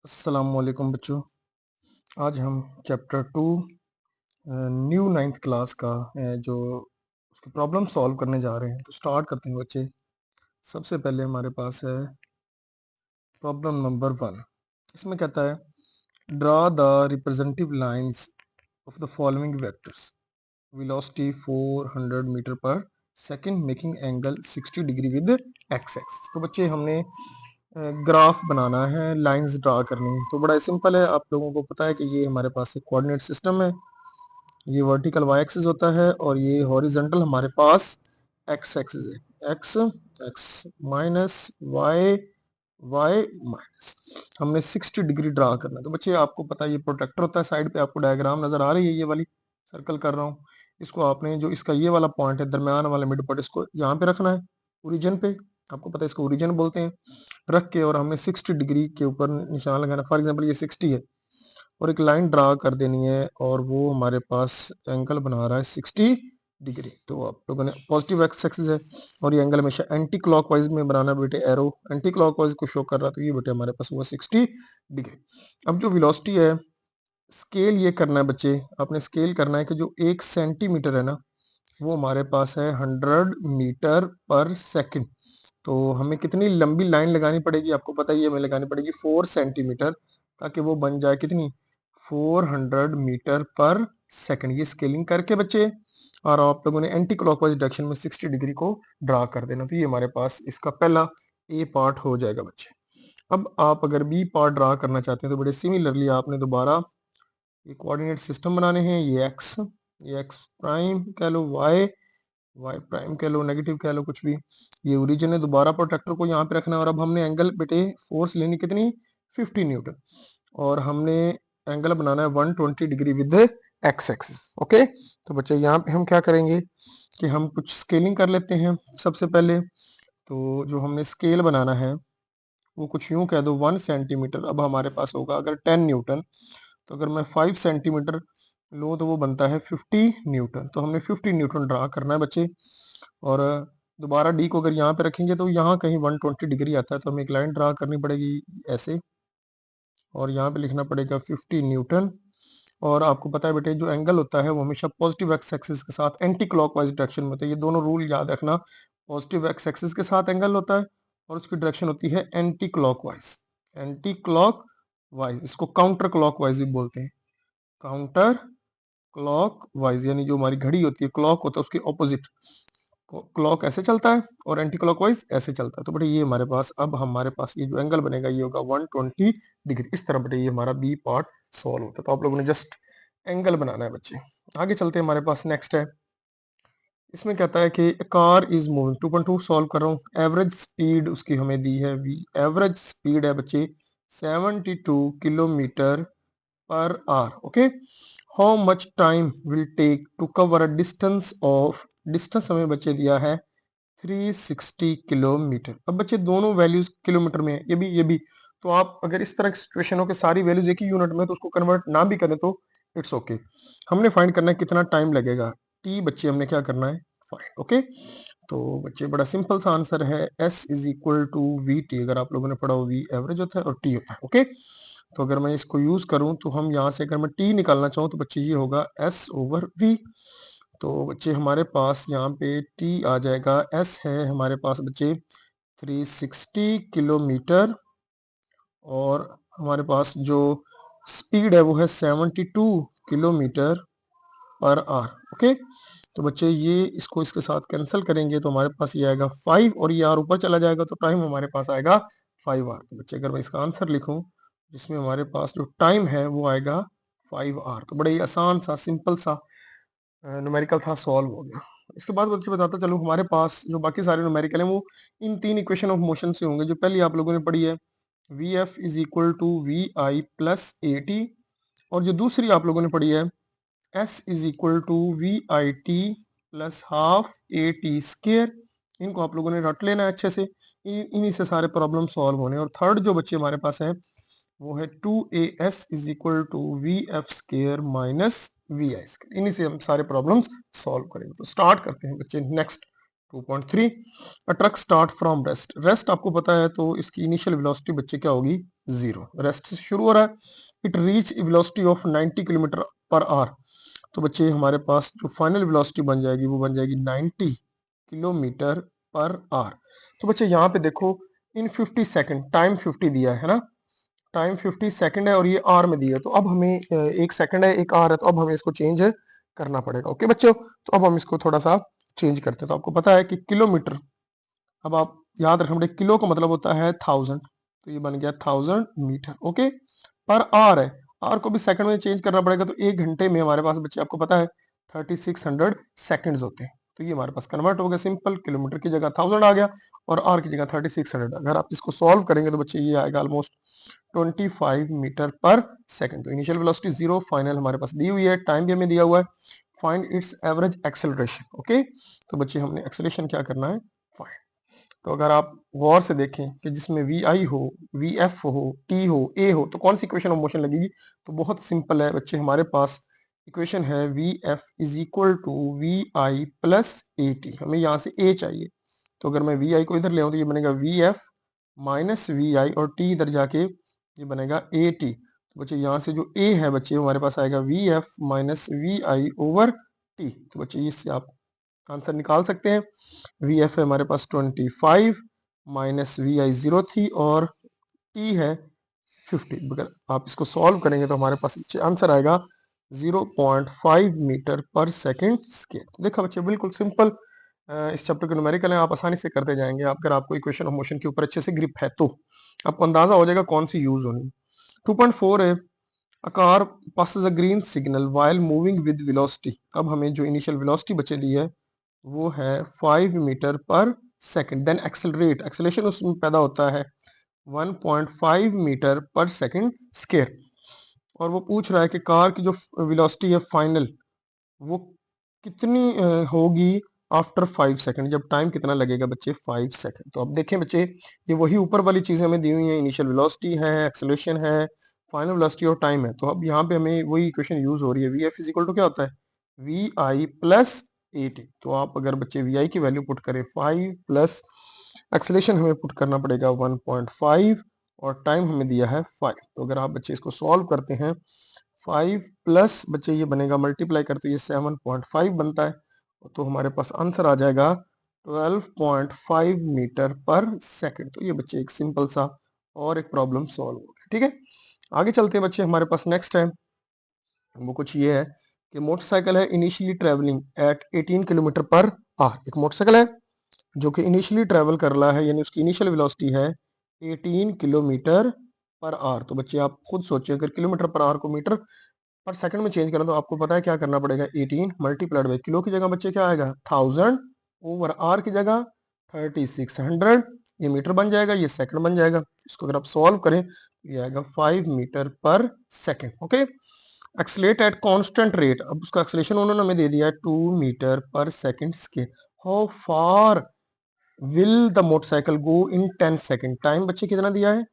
अस्सलामुअलैकुम बच्चों। आज हम चैप्टर 2 न्यू 9th क्लास का जो उसकी प्रॉब्लम सॉल्व करने जा रहे हैं। तो स्टार्ट करते हैं बच्चे। सबसे पहले हमारे पास है प्रॉब्लम नंबर 1। इसमें कहता है draw the representative lines of the following vectors. Velocity 400 meter पर second making angle 60 degree with x axis. तो बच्चे हमने ग्राफ बनाना है, लाइंस ड्रा करनी है। तो बड़ा सिंपल है, आप लोगों को पता है कि ये हमारे पास एक कोऑर्डिनेट सिस्टम है। ये वर्टिकल वाई एक्सिस होता है और ये हॉरिजॉन्टल हमारे पास एक्स एक्सिस है। X X minus Y Y minus हमने 60 डिग्री ड्रा करना है। तो बच्चे आपको पता है ये प्रोटेक्टर होता है। साइड पे आपको डायग्राम नजर आ रही है, ये वाली सर्कल कर रहा हूँ। इसको आपने जो इसका ये वाला पॉइंट है, दरमियान वाला मिड पॉइंट, इसको यहाँ पे रखना है ओरिजिन पे। आपको पता है इसको ओरिजिन बोलते हैं। रख के और हमने 60 डिग्री के ऊपर निशान लगाना। फॉर एग्जांपल ये 60 है और एक लाइन ड्रा कर देनी है और वो हमारे पास एंगल बना रहा है 60 डिग्री। तो आप लोगों ने पॉजिटिव एक्स एक्सिस है और ये एंगल हमेशा एंटी क्लॉकवाइज में बनाना बेटे। एरो एंटी क्लॉकवाइज को शो कर रहा है, तो ये बेटे हमारे पास हुआ 60 डिग्री। अब जो वेलोसिटी है, स्केल ये करना है बच्चे, आपने स्केल करना है कि जो 1 सेंटीमीटर है ना, वो हमारे पास है 100 मीटर पर सेकंड। तो हमें कितनी लंबी लाइन लगानी पड़ेगी, आपको पता ही है, हमें लगानी पड़ेगी 4 सेंटीमीटर, ताकि वो बन जाए कितनी 400 मीटर पर सेकंड। ये स्केलिंग करके बच्चे और आप लोगों ने एंटी क्लॉकवाइज डायरेक्शन में 60 डिग्री को ड्रा कर देना। तो ये हमारे पास इसका पहला ए पार्ट हो जाएगा बच्चे। अब आप अगर बी पार्ट ड्रा करना चाहते हैं तो बड़े सिमिलरली आपने दोबारा ये कोऑर्डिनेट सिस्टम बनाने हैं। ये एक्स प्राइम कह लो, वाई प्राइम कह लो, नेगेटिव कह लो, कुछ भी। ये ओरिजिन है। दोबारा प्रोटेक्टर को यहाँ पे रखना है और अब हमने एंगल बेटे फोर्स लेनी कितनी 50 न्यूटन और हमने एंगल बनाना है 120 degree with x axis. Okay, तो बच्चे यहाँ पे हम क्या करेंगे कि हम कुछ स्केलिंग कर लेते हैं सबसे पहले। तो जो हमने स्केल बनाना है वो कुछ यूं कह दो 1 सेंटीमीटर। अब हमारे पास होगा अगर 10 न्यूटन, तो अगर मैं 5 सेंटीमीटर लूँ तो वो बनता है 50 न्यूटन। तो हमने 50 न्यूटन ड्रा करना है बच्चे। और दोबारा डी को अगर यहाँ पे रखेंगे तो यहाँ कहीं 120 डिग्री आता है, तो हमें एक लाइन ड्रा करनी पड़ेगी ऐसे और यहाँ पे लिखना पड़ेगा 50 न्यूटन। और आपको पता है बेटे जो एंगल होता है वो हमेशा पॉजिटिव एक्स एक्सिस के साथ एंटी क्लॉकवाइज डायरेक्शन में होता है। ये दोनों रूल याद रखना, पॉजिटिव एक्स एक्सिस के साथ एंगल होता है और उसकी डायरेक्शन होती है एंटी क्लॉकवाइज। एंटी क्लॉकवाइज, इसको काउंटर क्लॉकवाइज भी बोलते हैं। काउंटर क्लॉकवाइज यानी जो हमारी घड़ी होती है, क्लॉक होता है उसके ऑपोजिट। क्लॉक ऐसे चलता है और एंटी क्लॉकवाइज ऐसे चलता है। तो बेटे ये हमारे पास, अब हमारे पास ये जो एंगल बनेगा ये होगा 120 डिग्री। इस तरह बेटे ये हमारा बी पार्ट सॉल्व होता है। तो आप लोगों ने जस्ट एंगल बनाना है बच्चे। आगे चलते हैं, हमारे पास नेक्स्ट है। इसमें कहता है कि कार इज मूविंग 2.2 सॉल्व कर रहा हूँ। एवरेज स्पीड उसकी हमें दी है वी। एवरेज स्पीड है बच्चे 72 किलोमीटर पर hour. Okay, how much time will take to cover a distance of, distance हमें बच्चे दिया है 360 किलोमीटर। अब बच्चे दोनों वैल्यूज किलोमीटर में है, ये भी। तो आप अगर इस तरह की सिचुएशन हो कि सारी वैल्यूज एक ही यूनिट में, तो उसको कन्वर्ट ना भी करें तो इट्स ओके। हमने फाइंड करना है कितना टाइम लगेगा। टी बच्चे हमने क्या करना है फाइंड। ओके, तो बच्चे बड़ा सिंपल सा आंसर है S is equal to V T. अगर आप लोगों ने पढ़ा हो वी एवरेज होता है और टी होता है। ओके, तो अगर मैं इसको यूज करूं तो हम यहाँ से अगर मैं टी निकालना चाहूँ तो बच्चे ये होगा S ओवर वी। तो बच्चे हमारे पास यहाँ पे टी आ जाएगा, एस है हमारे पास बच्चे 360 किलोमीटर और हमारे पास जो स्पीड है वो है 72 किलोमीटर पर आवर। ओके, तो बच्चे ये इसको इसके साथ कैंसिल करेंगे तो हमारे पास ये आएगा 5 और ये आर ऊपर चला जाएगा तो टाइम हमारे पास आएगा 5 आर। तो बच्चे अगर मैं इसका आंसर लिखूं जिसमें हमारे पास जो टाइम है वो आएगा 5 आर। तो बड़े ही आसान सा सिंपल सा न्यूमेरिकल था, सॉल्व हो गया। इसके बाद बच्चे बताता चलूँ, हमारे पास जो बाकी सारे न्यूमेरिकल हैं वो इन तीन इक्वेशन ऑफ मोशन से होंगे। जो पहली आप लोगों ने पढ़ी है V F is equal to we I plus A T, और जो दूसरी आप लोगों ने पढ़ी है S is equal to we I T plus half A T square. इनको आप लोगों ने रट लेना है अच्छे से, इन्हीं से सारे प्रॉब्लम सॉल्व होने। और थर्ड जो बच्चे हमारे पास है वो है 2as is equal to V F square minus V I square. इन्हीं से हम सारे प्रॉब्लम्स सॉल्व करेंगे। तो स्टार्ट करते हैं बच्चे next 2.3 a truck start from rest. Rest आपको पता है तो इसकी इनिशियल वेलोसिटी बच्चे क्या होगी, 0। रेस्ट से शुरू हो रहा है, it reach velocity of 90 kilometre पर आवर। तो बच्चे हमारे पास जो फाइनल वेलोसिटी बन जाएगी वो बन जाएगी 90 किलोमीटर पर आवर। तो बच्चे यहाँ पे देखो इन 50 सेकंड, टाइम 50 दिया है ना, टाइम 50 सेकंड है और ये आर में दिया है। तो अब हमें एक सेकंड है एक आर है, तो अब हमें इसको चेंज करना पड़ेगा। ओके बच्चों, तो अब हम इसको थोड़ा सा चेंज करते हैं। तो आपको पता है कि किलोमीटर, अब आप याद रखना पड़ेगा किलो का मतलब होता है 1000, तो ये बन गया 1000 मीटर। ओके, पर आर है, आर को भी सेकंड में चेंज करना पड़ेगा। तो एक घंटे में हमारे पास बच्चे आपको पता है 3600 सेकंड्स होते हैं। तो ये हमारे पास कन्वर्ट हो गया, सिंपल किलोमीटर की जगह 1000 आ गया और आर की जगह 3600। अगर आप इसको सॉल्व करेंगे तो बच्चे ये आएगा ऑलमोस्ट 25 मीटर पर सेकंड। तो इनिशियल वेलोसिटी 0, फाइनल हमारे पास दी हुई है, टाइम भी हमें दिया हुआ है। Find its average acceleration. Okay, तो बच्चे हमने एक्सेलरेशन क्या करना है, फाइंड। तो अगर आप गौर से देखें कि जिसमें वी आई हो, वी एफ हो, टी हो, ए हो, तो कौन सी इक्वेशन ऑफ मोशन लगेगी। तो बहुत सिंपल है बच्चे, हमारे पास इक्वेशन है V F is equal to we I plus A T. हमें यहाँ से ए चाहिए, तो अगर मैं वी आई को इधर ले आऊँ तो ये बनेगा वी एफ माइनस वी आई और टी इधर जाके ये बनेगा ए टी। तो बच्चे यहाँ से जो ए है बच्चे हमारे पास आएगा V F minus V I over T. तो बच्चे इससे आप आंसर निकाल सकते हैं। वी एफ है हमारे पास 25 माइनस वी आई 0 थी और टी है 50। अगर आप इसको सॉल्व करेंगे तो हमारे पास आंसर आएगा 0.5 मीटर पर सेकेंड स्क्वायर। तो देखा बच्चे बिल्कुल सिंपल, इस चैप्टर के न्यूमेरिकल है, आप आसानी से करते जाएंगे। अगर आपको इक्वेशन ऑफ मोशन के ऊपर अच्छे से ग्रिप है तो आपको अंदाजा हो जाएगा कौन सी यूज होनी। 2.4 है, a car passes a green signal while moving with velocity। अब हमें जो इनिशियल वेलोसिटी बचे दी है वो है 5 मीटर पर सेकंड, देन एक्सेलरेट, एक्सेलेरेशन उसमें पैदा होता है 1.5 मीटर पर सेकंड स्क्वायर। और वो पूछ रहा है कि कार की जो वेलोसिटी है फाइनल वो कितनी होगी आफ्टर 5 सेकंड, जब टाइम कितना लगेगा बच्चे 5 सेकंड। तो अब देखें बच्चे, ये वही ऊपर वाली चीजें हमें दी हुई हैं, इनिशियल वेलोसिटी है, एक्सेलरेशन है, फाइनल वेलोसिटी और टाइम है। तो अब यहाँ पे हमें वही इक्वेशन यूज हो रही है, V F is equal to क्या होता है, V I plus A T. तो आप अगर बच्चे वी आई की वैल्यू पुट करें 5 प्लस एक्सेलरेशन हमें पुट करना पड़ेगा 1.5 और टाइम हमें दिया है 5। तो अगर आप बच्चे इसको सॉल्व करते हैं 5 प्लस बच्चे ये बनेगा मल्टीप्लाई करते ये 7.5 बनता है, तो हमारे पास आंसर आ जाएगा 12.5 मीटर पर सेकंड। तो ये बच्चे एक सिंपल सा और एक प्रॉब्लम सॉल्व हो गया। ठीक है, आगे चलते हैं बच्चे, हमारे पास नेक्स्ट है वो कुछ ये है कि मोटरसाइकिल है इनिशियली ट्रेवलिंग एट 18 किलोमीटर पर आवर। एक मोटरसाइकिल है जो कि इनिशियली ट्रेवल कर रहा है, यानी उसकी इनिशियल वेलोसिटी है 18 किलोमीटर पर आवर। तो बच्चे आप खुद सोचिए, अगर किलोमीटर पर आवर को मीटर पर सेकंड में चेंज करना तो आपको पता है क्या करना पड़ेगा, 18 मल्टीप्लाइड बाई किलो की जगह बच्चे क्या आएगा 1000 ओवर आर की जगह 3600, ये मीटर बन जाएगा, ये सेकंड बन जाएगा। इसको अगर आप सॉल्व करें तो ये आएगा 5 मीटर पर second. Okay, accelerate at constant rate, अब उसका एक्सलेशन उन्होंने हमें दे दिया है 2 मीटर पर second square. How far will the motorcycle go in 10 second, time बच्चे कितना दिया है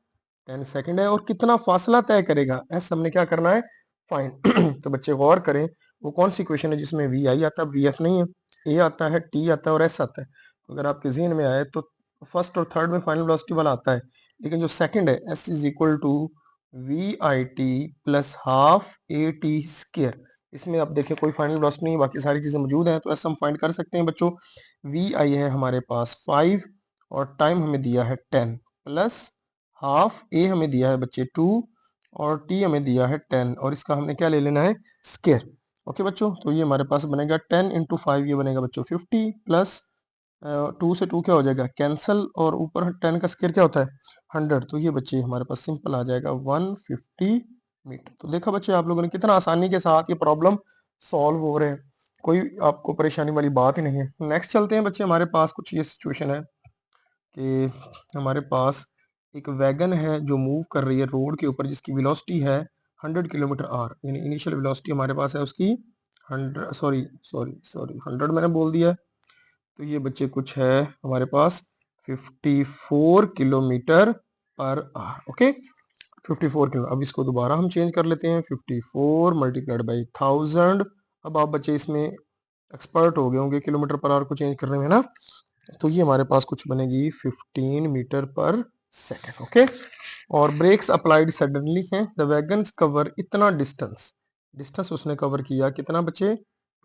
10 सेकंड है, और कितना फासला तय करेगा, ऐसा हमने क्या करना है फाइंड। तो बच्चे गौर करें वो कौन सी इक्वेशन है जिसमें वी आई आता है, वी एफ नहीं है, ए आता है, टी आता है और एस आता है। तो अगर आपके जहन में आए तो फर्स्ट और थर्ड में फाइनल वेलोसिटी वाला आता है, लेकिन जो सेकंड है S is equal to we I T plus half A T square, इसमें आप देखें कोई फाइनल वेलोसिटी नहीं, बाकी सारी चीजें मौजूद हैं, तो ऐसा हम फाइंड कर सकते हैं बच्चों। वी आई है हमारे पास 5 और टाइम हमें दिया है 10 प्लस हाफ ए हमें दिया है बच्चे 2 और टी हमें दिया है 10 और इसका हमने क्या ले लेना है स्क्वायर। ओके बच्चों, तो ये हमारे पास बनेगा 10 इंटू 5, ये बनेगा बच्चों 50 प्लस 2 से 2 क्या हो जाएगा कैंसल और ऊपर 10 का स्क्वायर क्या होता है 100। तो ये बच्चे हमारे पास सिंपल आ जाएगा 150 मीटर। तो देखा बच्चे आप लोगों ने कितना आसानी के साथ ये प्रॉब्लम सॉल्व हो रहे हैं, कोई आपको परेशानी वाली बात ही नहीं है। नेक्स्ट चलते हैं बच्चे, हमारे पास कुछ ये सिचुएशन है कि हमारे पास एक वैगन है जो मूव कर रही है रोड के ऊपर, जिसकी वेलोसिटी है 100 किलोमीटर आवर, यानी इनिशियल वेलोसिटी हमारे पास है उसकी 100, सॉरी सॉरी सॉरी 100 मैंने बोल दिया है। तो ये बच्चे कुछ है हमारे पास 54 किलोमीटर पर आवर। ओके, 54 किलो, अब इसको दोबारा हम चेंज कर लेते हैं 54 मल्टीप्लाइड बाई 1000। अब आप बच्चे इसमें एक्सपर्ट हो गए होंगे किलोमीटर पर आवर को चेंज करने में ना, तो ये हमारे पास कुछ बनेगी 15 मीटर पर सेकेंड। ओके, और ब्रेक्स अप्लाइड सडनली हैं, द वैगन्स कवर इतना डिस्टेंस, डिस्टेंस उसने कवर किया कितना बच्चे,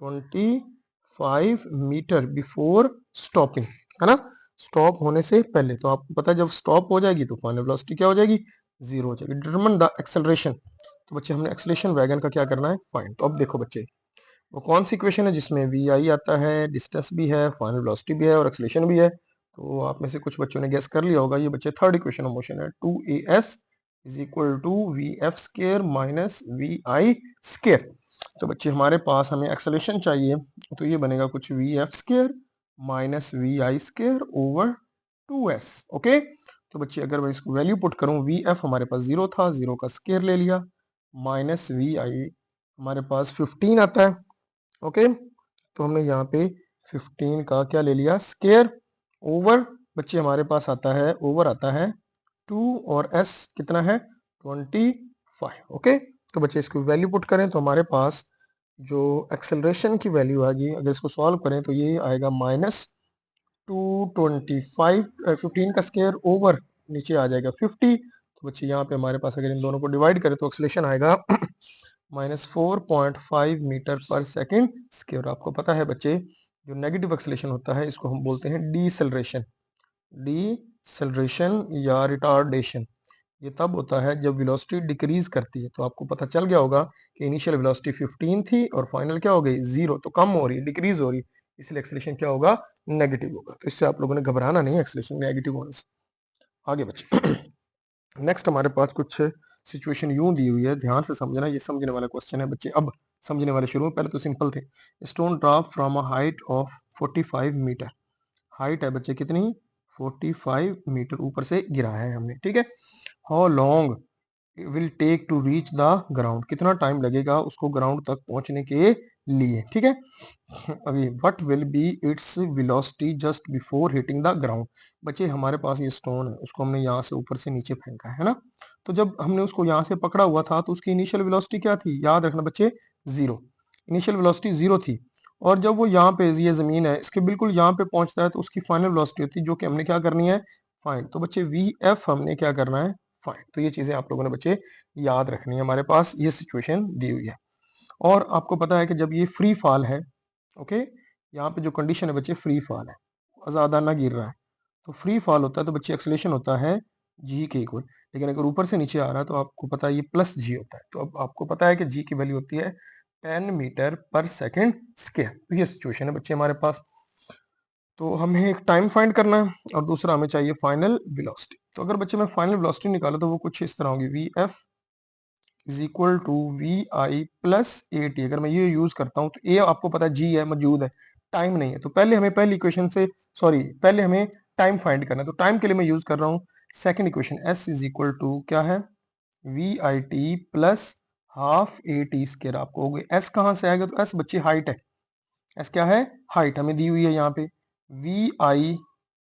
25 मीटर बिफोर स्टॉपिंग, है ना, स्टॉप होने से पहले। तो आपको पता है जब स्टॉप हो जाएगी तो फाइनल वेलोसिटी क्या हो जाएगी, जीरो हो जाएगी। डिटरमिन द एक्सेलरेशन, तो बच्चे हमने एक्सेलरेशन वैगन का क्या करना है, फाइंड। तो अब देखो बच्चे, वो कौन सी इक्वेशन है जिसमें वी आई आता है, डिस्टेंस भी है, फाइनल वेलोसिटी भी है और एक्सेलरेशन भी है। तो आप में से कुछ बच्चों ने गेस कर लिया होगा, ये बच्चे थर्ड इक्वेशन ऑफ मोशन है, 2as is equal to V F square minus V I square. तो बच्चे हमारे पास हमें एक्सेलरेशन चाहिए, तो ये बनेगा कुछ V F square minus V I square over 2s। Okay, तो बच्चे अगर मैं इसको वैल्यू पुट करूं, वी एफ हमारे पास जीरो था, जीरो का स्केयर ले लिया, माइनस वी आई हमारे पास 15 आता है। ओके, तो हमने यहाँ पे 15 का क्या ले लिया, स्केयर, ओवर बच्चे हमारे पास आता है, ओवर आता है 2 और s कितना है 25। ओके, तो बच्चे इसको वैल्यू पुट करें तो हमारे पास जो एक्सेलरेशन की वैल्यू आएगी, अगर इसको सॉल्व करें तो ये आएगा माइनस 225, 15 का स्केयर ओवर नीचे आ जाएगा 50। तो बच्चे यहाँ पे हमारे पास अगर इन दोनों को डिवाइड करें तो एक्सेलरेशन आएगा minus 4.5 metre per second square. आपको पता है बच्चे, जो नेगेटिव एक्सेलरेशन होता है इसको हम बोलते हैं डीसेलरेशन, डीसेलरेशन या रिटार्डेशन। ये तब होता है जब वेलोसिटी डिक्रीज करती है। तो आपको पता चल गया होगा कि इनिशियल वेलोसिटी 15 थी और फाइनल क्या हो गई, जीरो, तो कम हो रही है, डिक्रीज हो रही है, इसलिए एक्सेलरेशन क्या होगा, नेगेटिव होगा। तो इससे आप लोगों ने घबराना नहीं, एक्सेलरेशन नेगेटिव होने से। आगे बच्चे नेक्स्ट हमारे पास कुछ सिचुएशन यूं दी हुई है, ध्यान से समझना, ये समझने वाला क्वेश्चन है बच्चे। अब समझने वाले शुरू में, पहले तो सिंपल थे। Stone drop from a height of 45 metre, height है बच्चे कितनी, 45 मीटर ऊपर से गिरा है हमने, ठीक है। How long will take to reach the ground, कितना टाइम लगेगा उसको ग्राउंड तक पहुंचने के लिए, ठीक है। अभी what will be its velocity just before hitting the ground. बच्चे हमारे पास ये स्टोन है, उसको हमने यहाँ से ऊपर से नीचे फेंका है ना, तो जब हमने उसको यहाँ से पकड़ा हुआ था तो उसकी इनिशियल वेलोसिटी क्या थी, याद रखना बच्चे, जीरो, इनिशियल वेलोसिटी जीरो थी। और जब वो यहाँ पे, ये जमीन है, इसके बिल्कुल यहाँ पे पहुंचता है तो उसकी फाइनल वेलोसिटी होती है, जो कि हमने क्या करनी है, फाइंड। तो बच्चे वी एफ हमने क्या करना है, फाइंड। तो ये चीजें आप लोगों ने बच्चे याद रखनी है, हमारे पास ये सिचुएशन दी हुई है। और आपको पता है कि जब ये फ्री फॉल है, ओके, यहाँ पे जो कंडीशन है बच्चे, फ्री फॉल है, ज्यादा ना गिर रहा है, तो फ्री फॉल होता है तो बच्चे एक्सेलरेशन होता है जी के इक्वल। लेकिन अगर ऊपर से नीचे आ रहा है तो आपको पता है ये प्लस जी होता है। तो अब आपको पता है कि जी की वैल्यू होती है 10 मीटर पर सेकेंड स्क्वायर। तो ये सिचुएशन है बच्चे हमारे पास। तो हमें एक टाइम फाइंड करना है और दूसरा हमें चाहिए फाइनल वेलोसिटी। तो अगर बच्चे मैं फाइनल वेलोसिटी निकाला तो वो कुछ इस तरह होगी, V F is equal to we I plus A T. अगर मैं ये यूज करता हूँ तो ए आपको पता है जी है, मौजूद है, टाइम नहीं है, तो पहले हमें पहली इक्वेशन से, सॉरी, पहले हमें टाइम फाइंड करना है। तो टाइम के लिए मैं यूज कर रहा हूँ second equation, S is equal to क्या है, V I T plus half A T square. आपको हो गई, एस कहाँ से आएगा, तो एस बच्ची हाइट है, एस क्या है, हाइट हमें दी हुई है यहाँ पे, वी आई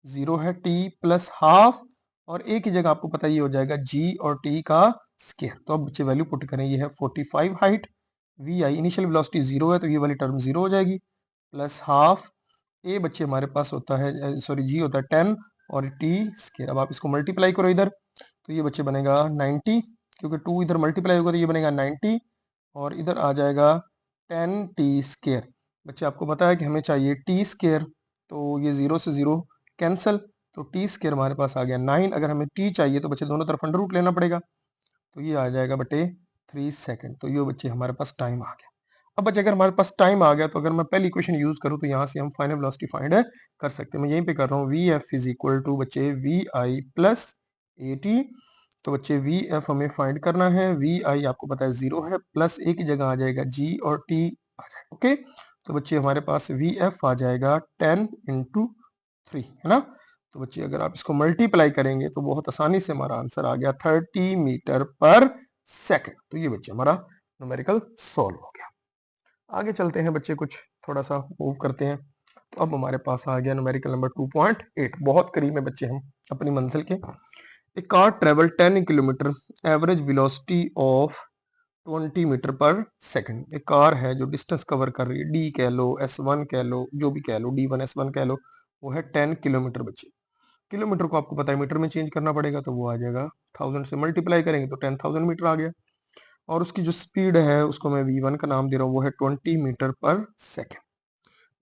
जीरो है, टी प्लस हाफ, और ए की जगह आपको पता ये हो जाएगा जी और टी का स्केयर। तो अब बच्चे वैल्यू पुट करें, ये है 45 height, V I initial velocity zero है तो ये वाली टर्म जीरो हो जाएगी, प्लस हाफ ए बच्चे हमारे पास होता है, सॉरी जी होता है 10 और टी स्केयर। अब आप इसको मल्टीप्लाई करो इधर, तो ये बच्चे बनेगा 90, क्योंकि 2 इधर मल्टीप्लाई होगा तो ये बनेगा 90, और इधर आ जाएगा 10 टी स्केयर। बच्चे आपको पता है कि हमें चाहिए टी स्केयर, तो ये जीरो से जीरो कैंसल, तो टी स्केयर हमारे पास आ गया 9। अगर हमें टी चाहिए तो बच्चे दोनों तरफ अंडर रूट लेना पड़ेगा, तो ये आ जाएगा बटे 3 सेकंड। तो ये बच्चे हमारे पास टाइम आ गया। अब बच्चे अगर हमारे पास टाइम आ गया तो अगर मैं पहली इक्वेशन यूज करूं तो यहाँ से हम फाइनल वेलोसिटी फाइंड कर सकते हैं। मैं यहीं पे कर रहा हूँ, v F is equal to बच्चे v I plus A T. तो बच्चे वी एफ हमें फाइंड करना है, वी आई आपको पता है जीरो है, प्लस ए की जगह आ जाएगा जी और टी आ जाएगा। ओके, तो बच्चे हमारे पास वी एफ आ जाएगा 10 इंटू 3, है ना। तो बच्चे अगर आप इसको मल्टीप्लाई करेंगे तो बहुत आसानी से हमारा आंसर आ गया 30 मीटर पर सेकंड। तो ये बच्चे हमारा न्यूमेरिकल सॉल्व हो गया। आगे चलते हैं बच्चे, कुछ थोड़ा सा मूव करते हैं। तो अब हमारे पास आ गया न्यूमेरिकल नंबर 2.8, बहुत करीब है बच्चे हम अपनी मंजिल के। A car travel 10 kilometre, average velocity of 20 metre पर सेकंड। एक कार है जो डिस्टेंस कवर कर रही है, डी कह लो, S1 कह लो, जो भी कह लो, D1 S1 कह लो, वो है 10 किलोमीटर बच्चे। किलोमीटर को आपको पता है मीटर में चेंज करना पड़ेगा, तो वो आ जाएगा 1000 से मल्टीप्लाई करेंगे तो 10,000 मीटर आ गया। और उसकी जो स्पीड है उसको मैं v1 का नाम दे रहा हूँ, वो है 20 metre per second.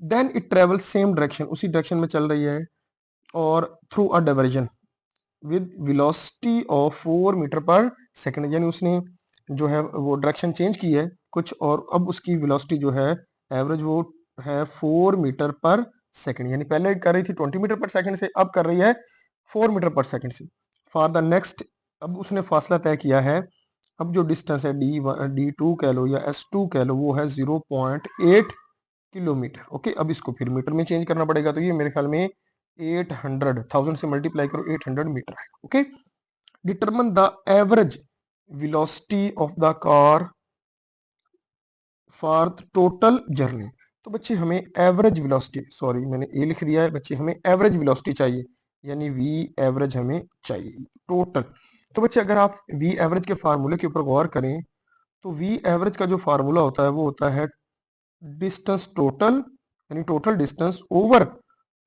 Then it travel same direction, उसी डायरेक्शन में चल रही है, और through a diversion with velocity of 4 metre per second, यानी उसने जो है वो डायरेक्शन चेंज की है कुछ, और अब उसकी वेलोसिटी जो है एवरेज वो है 4 मीटर पर सेकेंड, यानी पहले कर रही थी 20 मीटर पर सेकेंड से, अब कर रही है 4 मीटर पर सेकेंड से। फॉर द नेक्स्ट, अब उसने फासला तय किया है, अब जो डिस्टेंस है D2 कह लो या S2 कह लो, वो है 0.8 किलोमीटर। ओके, अब इसको फिर मीटर में चेंज करना पड़ेगा, तो ये मेरे ख्याल में 800, 1000 से मल्टीप्लाई करो 800 मीटर है। Okay, determine the average velocity of the car for total journey. तो बच्चे हमें एवरेज वेलोसिटी, सॉरी मैंने ए लिख दिया है बच्चे, हमें एवरेज वेलोसिटी चाहिए, यानी वी एवरेज हमें चाहिए टोटल। तो बच्चे अगर आप वी एवरेज के फार्मूले के ऊपर गौर करें, तो वी एवरेज का जो फार्मूला होता है वो होता है डिस्टेंस टोटल, यानी total distance over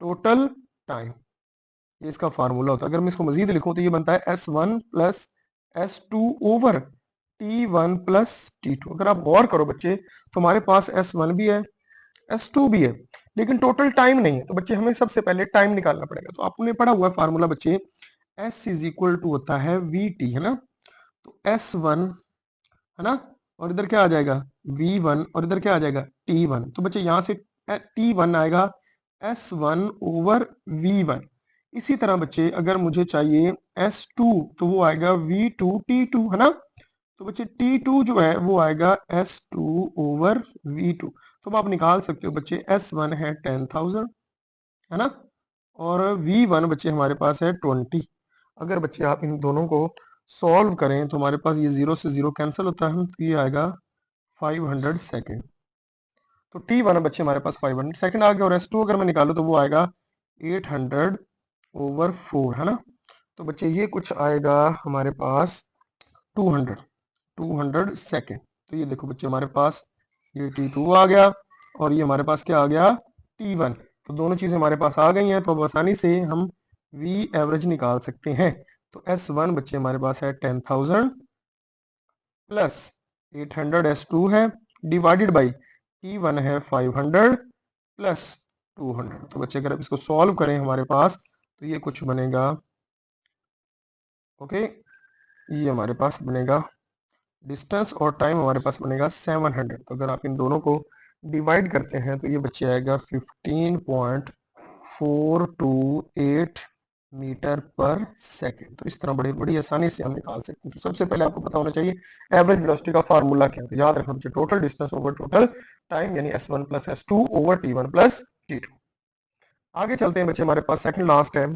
total time, ये इसका फार्मूला होता है। अगर मैं इसको मजीद लिखूं तो ये बनता है S1 plus S2 over T1 plus T2। अगर आप गौर करो बच्चे, तो हमारे पास S1 भी है, S2 भी है, लेकिन टोटल टाइम नहीं है। तो बच्चे हमें सबसे पहले टाइम निकालना पड़ेगा। तो आपने पढ़ा हुआ फार्मूला बच्चे, S इज इक्वल टू होता है VT, है ना। तो S1 है ना, और इधर क्या आ जाएगा V1, और इधर क्या आ जाएगा T1। तो बच्चे यहाँ से T1 आएगा S1 ओवर V1। इसी तरह बच्चे अगर मुझे चाहिए S2, तो वो आएगा V2 T2, है ना। तो बच्चे T2 जो है वो आएगा S2 ओवर V2। तो आप निकाल सकते हो बच्चे, S1 है 10,000, है ना, और V1 बच्चे हमारे पास है 20। अगर बच्चे आप इन दोनों को सॉल्व करें तो हमारे पास ये 0 से 0 कैंसिल होता है, तो ये आएगा 500 सेकेंड। तो T1 बच्चे हमारे पास 500 सेकेंड आ गया, और S2 अगर मैं निकालू तो वो आएगा 800 ओवर 4, है ना। तो बच्चे ये कुछ आएगा हमारे पास 200 सेकेंड। तो ये देखो बच्चे हमारे पास ये T2 आ गया, और ये हमारे पास क्या आ गया T1। तो दोनों चीजें हमारे पास आ गई हैं, तो अब आसानी से हम V एवरेज निकाल सकते हैं। तो S1 बच्चे हमारे पास है 10,000 प्लस 800 S2 है, डिवाइडेड बाई T1 है 500 प्लस 200। तो बच्चे अगर आप इसको सॉल्व करें हमारे पास, तो ये कुछ बनेगा, ओके, ये हमारे पास बनेगा डिस्टेंस और टाइम हमारे पास बनेगा 700। तो अगर आप इन दोनों को डिवाइड करते हैं तो ये बच्चे आएगा 15.428 मीटर पर सेकेंड। तो इस तरह बड़ी आसानी से हम निकाल सकते हैं। तो सबसे पहले आपको पता होना चाहिए एवरेज वेलोसिटी का फार्मूला क्या है। तो याद रखना बच्चे, total distance over total time, यानी S1 plus S2 over T1 plus T2। आगे चलते हैं बच्चे, हमारे पास सेकंड लास्ट है,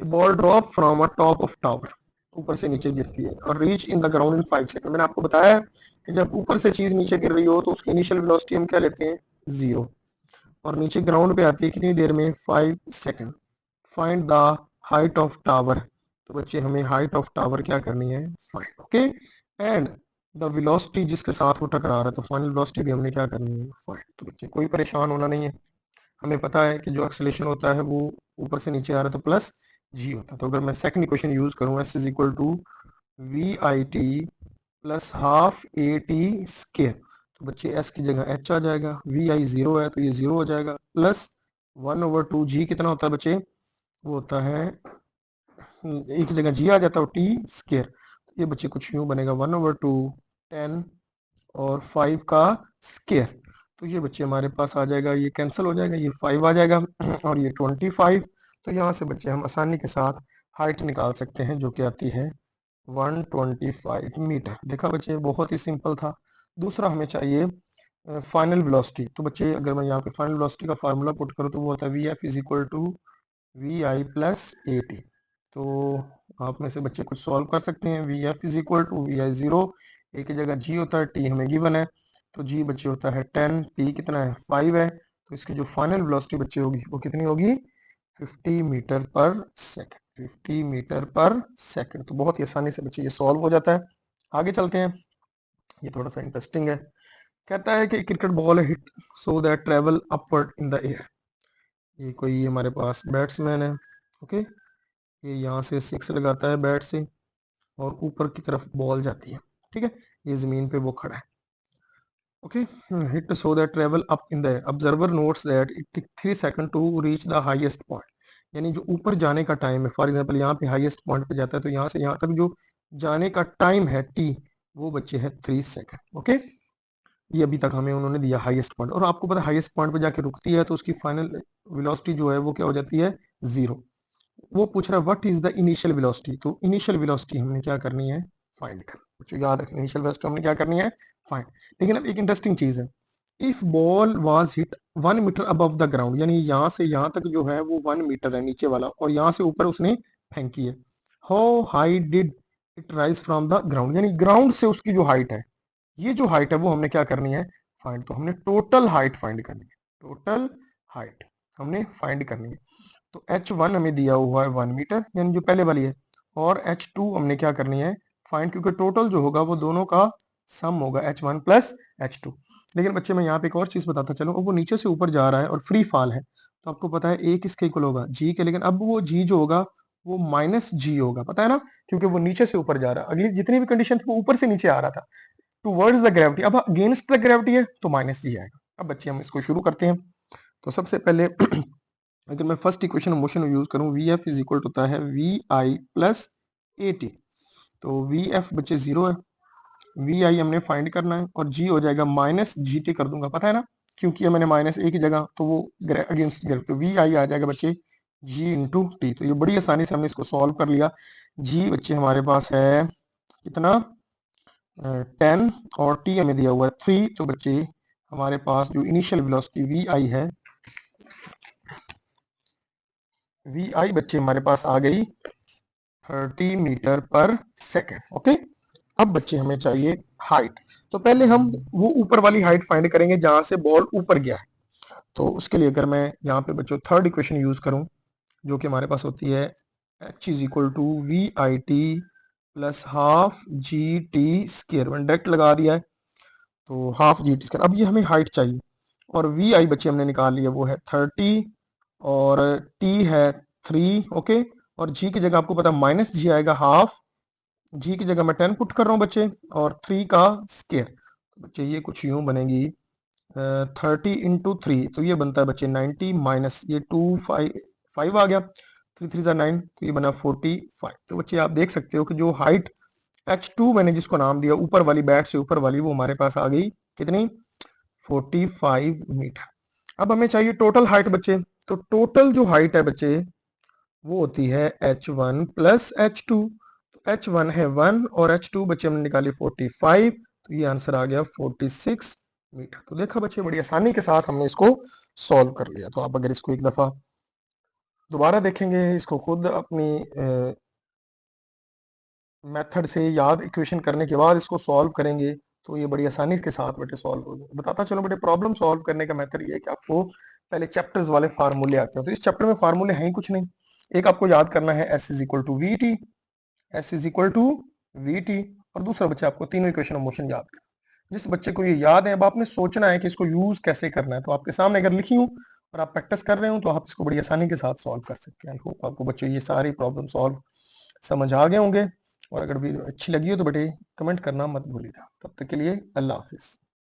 ball drop from a top of tower, ऊपर से नीचे गिरती है, और reach in the ground in 5 second. मैंने आपको बताया कि जब ऊपर से चीज नीचे गिर रही हो तो उसकी इनिशियल वेलोसिटी हम क्या लेते हैं 0, और नीचे ग्राउंड पे आती है कितनी देर में 5 second. Find the height of tower. तो बच्चे हमें हाइट ऑफ टावर क्या करनी है find, okay, and the velocity जिसके साथ वो टकरा रहा है, तो फाइनल वेलोसिटी भी हमने क्या करनी है फाइंड। तो बच्चे कोई परेशान होना नहीं है, हमें पता है कि जो एक्सेलेरेशन होता है वो ऊपर से नीचे आ रहा है तो प्लस जी होता है। तो अगर मैं सेकंड इक्वेशन यूज करूं, S is equal to we I T plus half A T square, तो बच्चे S की जगह H आ जाएगा, वी आई 0 है तो ये 0 हो जाएगा, प्लस 1/2 जी कितना होता है बच्चे, वो होता है एक की जगह जी आ जाता है टी स्केयर। तो ये बच्चे कुछ यूं बनेगा 1/2 10 और 5 का स्केयर। तो ये बच्चे हमारे पास आ जाएगा, ये कैंसिल हो जाएगा, ये 5 आ जाएगा और ये 25। तो यहाँ से बच्चे हम आसानी के साथ हाइट निकाल सकते हैं, जो कि आती है 125 मीटर। देखा बच्चे, बहुत ही सिंपल था। दूसरा हमें चाहिए फाइनल वेलोसिटी। तो बच्चे अगर मैं यहाँ पे फाइनल वेलोसिटी का फार्मूला पुट करूँ तो वो होता है V F is equal to we I plus A T. तो आप में से बच्चे कुछ सॉल्व कर सकते हैं। V F is equal to we i 0, a की जगह जी होता है, टी हमें गिवन है, तो जी बच्चे होता है 10, टी कितना है 5 है, तो इसकी जो फाइनल वेलोसिटी बच्चे होगी वो कितनी होगी 50 मीटर पर सेकंड, 50 मीटर पर सेकंड। तो बहुत ही आसानी से बच्चे ये सॉल्व हो जाता है। आगे चलते हैं, ये थोड़ा सा इंटरेस्टिंग है। कहता है कि cricket ball hit so that travel upward in the air, ये कोई हमारे पास बैट्समैन है, ओके, ये यहाँ से 6 लगाता है बैट से और ऊपर की तरफ बॉल जाती है, ठीक है, ये ज़मीन पे वो खड़ा है, okay. Hit so that travel up in the air, observer notes that it take 3 second to reach the highest point, यानी जो ऊपर जाने का टाइम है, फॉर एग्जांपल यहाँ पे हाईएस्ट पॉइंट पे जाता है तो यहाँ से यहाँ तक जो जाने का टाइम है टी, वो बच्चे है 3 सेकंड, ओके। ये अभी तक हमें उन्होंने दिया हाईएस्ट पॉइंट, और आपको पता है हाईएस्ट पॉइंट पे जाके रुकती है तो उसकी फाइनल वेलोसिटी जो है वो क्या हो जाती है, 0। वो पूछ रहा है what is the initial velocity, तो इनिशियल वेलोसिटी हमने क्या करनी है, फाइंड करनी, बच्चों याद रखना इनिशियल वेलोसिटी हमने क्या करनी है, फाइंड। लेकिन अब एक इंटरेस्टिंग चीज है, if ball was hit 1 metre above the ground, यानी यहाँ से यहाँ तक जो है वो 1 मीटर है नीचे वाला, और यहाँ से ऊपर उसने फेंकी है, how high did it rise from the ground, यानी ग्राउंड से उसकी जो हाइट है, ये जो हाइट है वो हमने क्या करनी है, फाइंड। तो हमने टोटल हाइट फाइंड करनी है, टोटल हाइट हमने फाइंड करनी है। तो H1 हमें दिया हुआ है 1 मीटर, यानी जो पहले वाली है, और H2 हमने क्या करनी है, फाइंड, क्योंकि टोटल जो होगा वो दोनों का सम होगा H1 प्लस H2। लेकिन बच्चे मैं यहाँ पे एक और चीज बताता चलूँ, वो नीचे से ऊपर जा रहा है और फ्री फॉल है, तो आपको पता है ए किसके इक्वल होगा, जी के, लेकिन अब वो जी जो होगा वो माइनस जी होगा, पता है ना, क्योंकि वो नीचे से ऊपर जा रहा है, अगली जितनी भी कंडीशन थी वो ऊपर से नीचे आ रहा था, टूवर्ड्स द ग्रेविटी, अब अगेंस्ट द ग्रेविटी है तो माइनस जी आएगा। अब बच्चे हम इसको शुरू करते हैं। तो सबसे पहले अगर मैं फर्स्ट इक्वेशन मोशन यूज करूं, वी एफ इज इक्वल होता है V I plus A T, तो वी एफ बच्चे 0 है, वी आई हमने फाइंड करना है, और जी हो जाएगा माइनस जी टी कर दूंगा, पता है ना, क्योंकि मैंने माइनस ए की जगह तो वो अगेंस्ट ग्रेविटी, तो वी आई आ जाएगा बच्चे जी इंटू टी। तो ये बड़ी आसानी से हमने इसको सॉल्व कर लिया। जी बच्चे हमारे पास है कितना, 10, और टी हमें दिया हुआ है 3, तो बच्चे हमारे पास जो इनिशियल वेलोसिटी वी आई है, वी आई बच्चे हमारे पास आ गई 30 मीटर पर सेकेंड, ओके। अब बच्चे हमें चाहिए हाइट, तो पहले हम वो ऊपर वाली हाइट फाइंड करेंगे जहां से बॉल ऊपर गया है। तो उसके लिए अगर मैं यहाँ पे बच्चों थर्ड इक्वेशन यूज करूं, जो कि हमारे पास होती है H is equal to we I T plus half G T square, मैंने डायरेक्ट लगा दिया है, तो हाफ जी टी स्केयर। अब ये हमें हाइट चाहिए, और वी आई बच्चे हमने निकाल लिया, वो है 30, और टी है 3, ओके, और जी की जगह आपको पता माइनस जी आएगा हाफ, जी की जगह मैं 10 पुट कर रहा हूँ बच्चे, और 3 का स्केयर, बच्चे ये कुछ यूं बनेगी 30 इंटू 3, तो ये बनता है बच्चे 90, माइनस ये 5 आ गया, 3 3 9, तो ये बना 45। तो बच्चे आप देख सकते हो कि जो हाइट H2 मैंने जिसको नाम दिया ऊपर वाली, बैट से ऊपर वाली, वो हमारे पास आ गई कितनी, 45 मीटर। अब हमें चाहिए टोटल हाइट बच्चे, तो टोटल जो हाइट है बच्चे वो होती है H1 प्लस H2, तो H1 है 1 और H2 बच्चे हमने निकाली 45, तो ये आंसर आ गया 46 मीटर। तो देखा बच्चे बड़ी आसानी के साथ हमने इसको सॉल्व कर लिया। तो आप अगर इसको एक दफा दोबारा देखेंगे, इसको खुद अपनी मेथड से याद इक्वेशन करने के बाद इसको सॉल्व करेंगे, तो ये बड़ी आसानी के साथ बेटे सॉल्व हो जाए। बताता चलो बेटे, प्रॉब्लम सॉल्व करने का मेथड ये है कि आपको पहले चैप्टर्स वाले फार्मूले आते हैं, तो इस चैप्टर में फार्मूले हैं ही कुछ नहीं। एक आपको याद करना है S is equal to V T, S is equal to V T, और दूसरा बच्चा आपको तीनों इक्वेशन ऑफ मोशन याद करना। जिस बच्चे को ये याद है, अब आपने सोचना है कि इसको यूज कैसे करना है, तो आपके सामने अगर लिखी हूँ और आप प्रैक्टिस कर रहे हो, तो आप इसको बड़ी आसानी के साथ सॉल्व कर सकते हैं। आई होप आपको बच्चों ये सारी प्रॉब्लम सॉल्व समझ आ गए होंगे, और अगर वीडियो अच्छी लगी हो तो बेटे कमेंट करना मत भूलिएगा। तब तक के लिए अल्लाह हाफिज।